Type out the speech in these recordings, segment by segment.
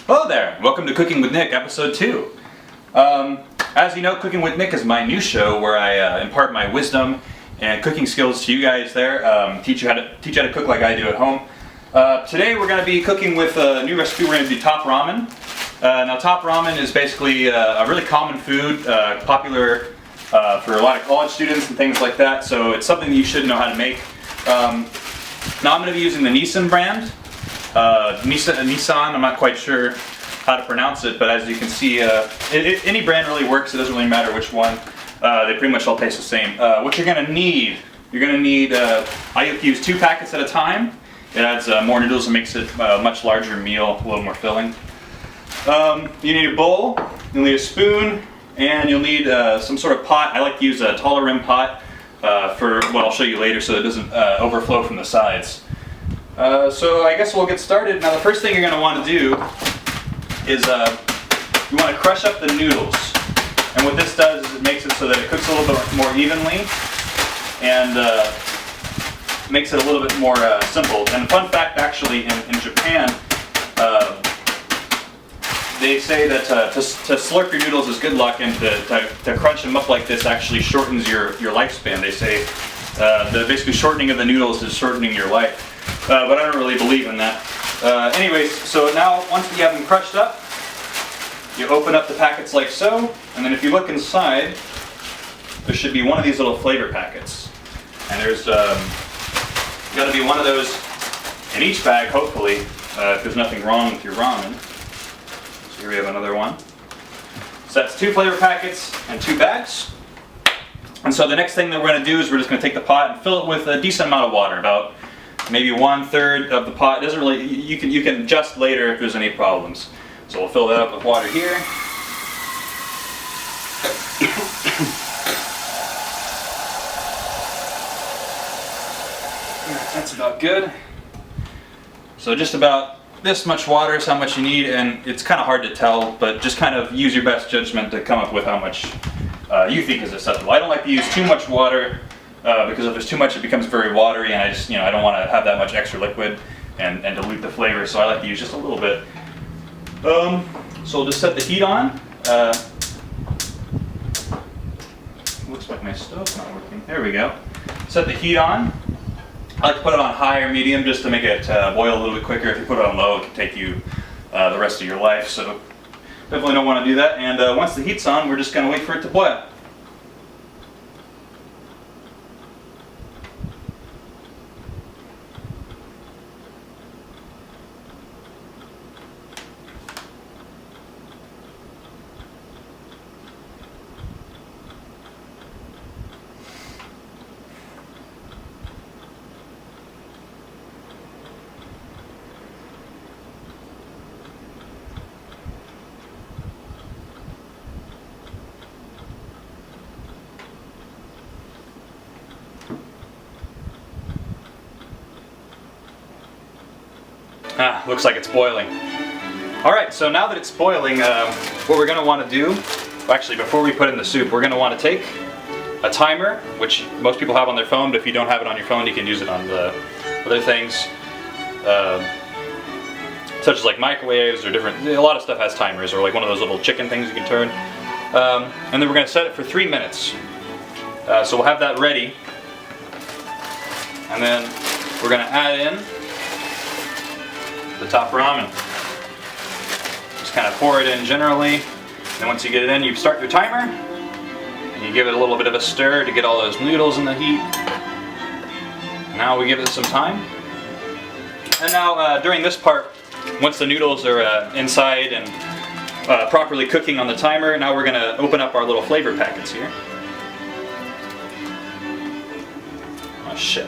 Hello there, welcome to Cooking with Nick, episode 2. As you know, Cooking with Nick is my new show where I impart my wisdom and cooking skills to you guys there, teach you how to cook like I do at home. Today we're going to be cooking with a new recipe. We're going to do top ramen. Now top ramen is basically a really common food, popular for a lot of college students and things like that, so it's something you should know how to make. Now I'm going to be using the Nissin brand. Nissan, I'm not quite sure how to pronounce it, but as you can see, any brand really works. It doesn't really matter which one. They pretty much all taste the same. What you're going to need, I use 2 packets at a time. It adds more noodles and makes it a much larger meal, a little more filling. You need a bowl, you'll need a spoon, and you'll need some sort of pot. I like to use a taller rim pot for what I'll show you later so it doesn't overflow from the sides. So I guess we'll get started. Now the first thing you're going to want to do is you want to crush up the noodles. And what this does is it makes it so that it cooks a little bit more evenly and makes it a little bit more simple. And fun fact, actually, in Japan, they say that to slurp your noodles is good luck, and to crunch them up like this actually shortens your lifespan. They say basically shortening of the noodles is shortening your life. But I don't really believe in that. Anyways, so now once you have them crushed up, you open up the packets like so, and then if you look inside, there should be one of these little flavor packets. And there's got to be one of those in each bag, hopefully, if there's nothing wrong with your ramen. So here we have another one. So that's 2 flavor packets and 2 bags. And so the next thing that we're going to do is we're just going to take the pot and fill it with a decent amount of water, about maybe 1/3 of the pot. It doesn't really, you can adjust later if there's any problems. So we'll fill that up with water here. That's about good. So just about this much water is how much you need, and it's kind of hard to tell, but just kind of use your best judgment to come up with how much you think is acceptable. I don't like to use too much water because if there's too much it becomes very watery, and I just, I don't want to have that much extra liquid and dilute the flavor, so I like to use just a little bit. So we'll just set the heat on. Looks like my stove's not working. There we go. Set the heat on. I like to put it on high or medium just to make it boil a little bit quicker. If you put it on low, it can take you the rest of your life, so definitely don't want to do that. And once the heat's on, we're just going to wait for it to boil. Looks like it's boiling. Alright, so now that it's boiling, what we're going to want to do, actually before we put in the soup, we're going to want to take a timer, which most people have on their phone, but if you don't have it on your phone, you can use it on the other things, such as like microwaves or a lot of stuff has timers, or like one of those little chicken things you can turn. And then we're going to set it for 3 minutes. So we'll have that ready, and then we're going to add in the top ramen. Just kind of pour it in generally, and once you get it in, you start your timer, and you give it a little bit of a stir to get all those noodles in the heat. Now we give it some time. And now during this part, once the noodles are inside and properly cooking on the timer, now we're going to open up our little flavor packets here. Oh shit.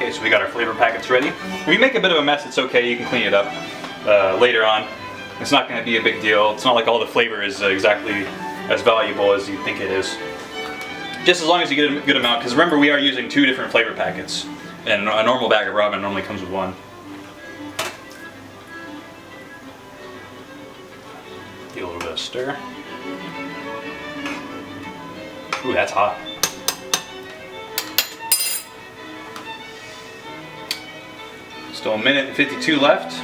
Okay, so we got our flavor packets ready. If you make a bit of a mess, it's okay, you can clean it up later on. It's not going to be a big deal. It's not like all the flavor is exactly as valuable as you think it is. Just as long as you get a good amount, because remember we are using 2 different flavor packets, and a normal bag of ramen normally comes with 1. Get a little stir. Ooh, that's hot. Still a minute and 52 left.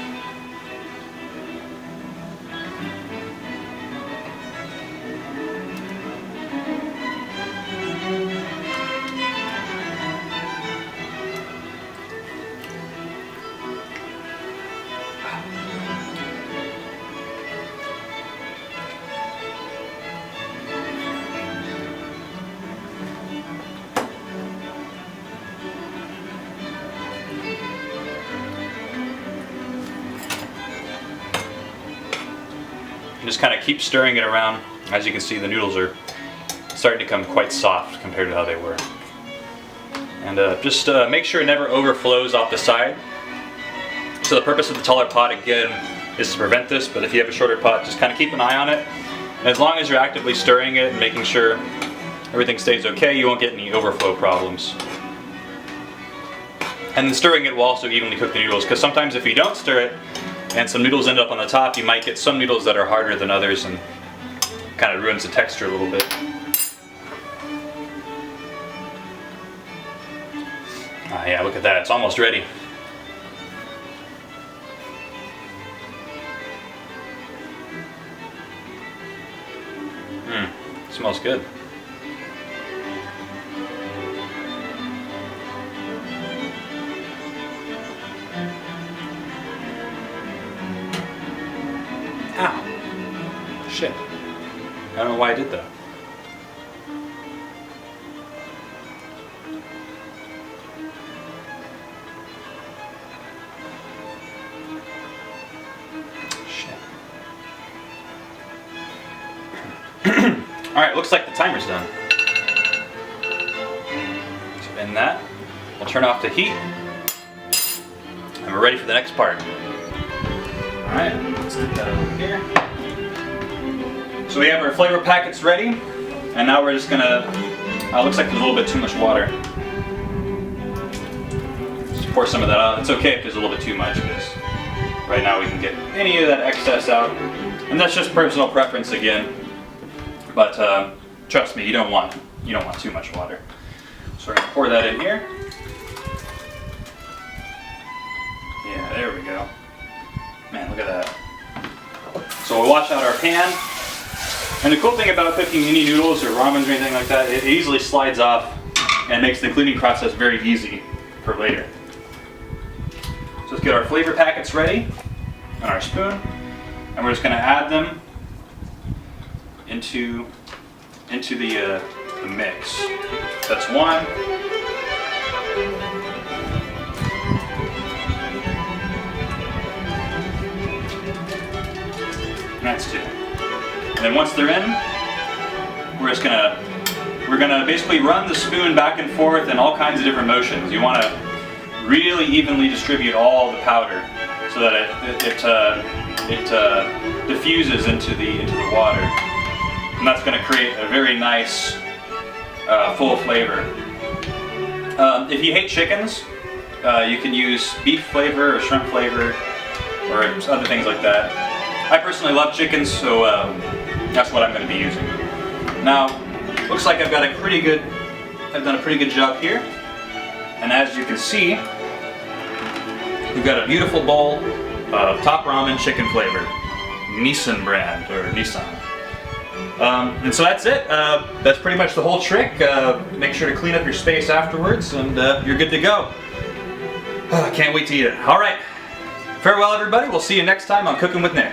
And just kind of keep stirring it around. As you can see, the noodles are starting to become quite soft compared to how they were. And just make sure it never overflows off the side. So the purpose of the taller pot, again, is to prevent this, but if you have a shorter pot, just kind of keep an eye on it. And as long as you're actively stirring it and making sure everything stays okay, you won't get any overflow problems. And then stirring it will also evenly cook the noodles, because sometimes if you don't stir it, and some noodles end up on the top, you might get some noodles that are harder than others and kind of ruins the texture a little bit. Ah, yeah, look at that, it's almost ready. Smells good. Ow. Shit. I don't know why I did that. Shit. Alright, looks like the timer's done. Spin that. We'll turn off the heat. And we're ready for the next part. Alright, let's get that over here. So we have our flavor packets ready, and now we're just gonna, looks like there's a little bit too much water. Just pour some of that out. It's okay if there's a little bit too much, because right now we can get any of that excess out. And that's just personal preference again. But trust me, you don't want too much water. So we're gonna pour that in here. Yeah, there we go. Man, look at that. So we'll wash out our pan. And the cool thing about cooking mini noodles or ramens or anything like that, it easily slides off and makes the cleaning process very easy for later. So let's get our flavor packets ready on our spoon, and we're just going to add them into the mix. That's one. And that's two. And then once they're in, we're gonna basically run the spoon back and forth in all kinds of different motions. You want to really evenly distribute all the powder so that it diffuses into the water, and that's going to create a very nice full flavor. If you hate chickens, you can use beef flavor or shrimp flavor or other things like that. I personally love chickens, so that's what I'm going to be using. Now, looks like I've done a pretty good job here. And as you can see, we've got a beautiful bowl of Top Ramen chicken flavor, Nissan brand or Nissan. And so that's it. That's pretty much the whole trick. Make sure to clean up your space afterwards, and you're good to go. I can't wait to eat it. All right. Farewell, everybody. We'll see you next time on Cooking with Nick.